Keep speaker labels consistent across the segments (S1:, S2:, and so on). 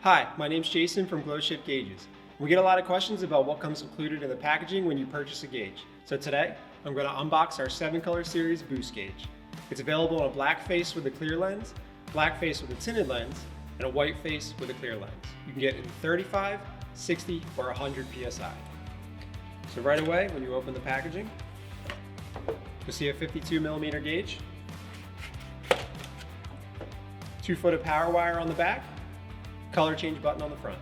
S1: Hi, my name's Jason from GlowShift Gauges. We get a lot of questions about what comes included in the packaging when you purchase a gauge. So today, I'm going to unbox our 7-color series boost gauge. It's available in a black face with a clear lens, black face with a tinted lens, and a white face with a clear lens. You can get it in 35, 60, or 100 PSI. So right away, when you open the packaging, you'll see a 52mm gauge, 2-foot of power wire on the back, color change button on the front.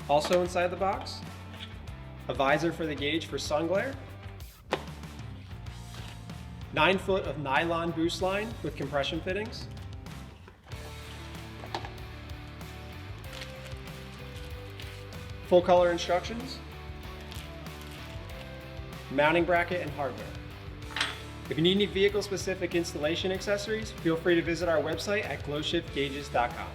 S1: Also inside the box, a visor for the gauge for sun glare, 9-foot of Nylon Boost Line with compression fittings, full color instructions, mounting bracket, and hardware. If you need any vehicle-specific installation accessories, feel free to visit our website at glowshiftgauges.com.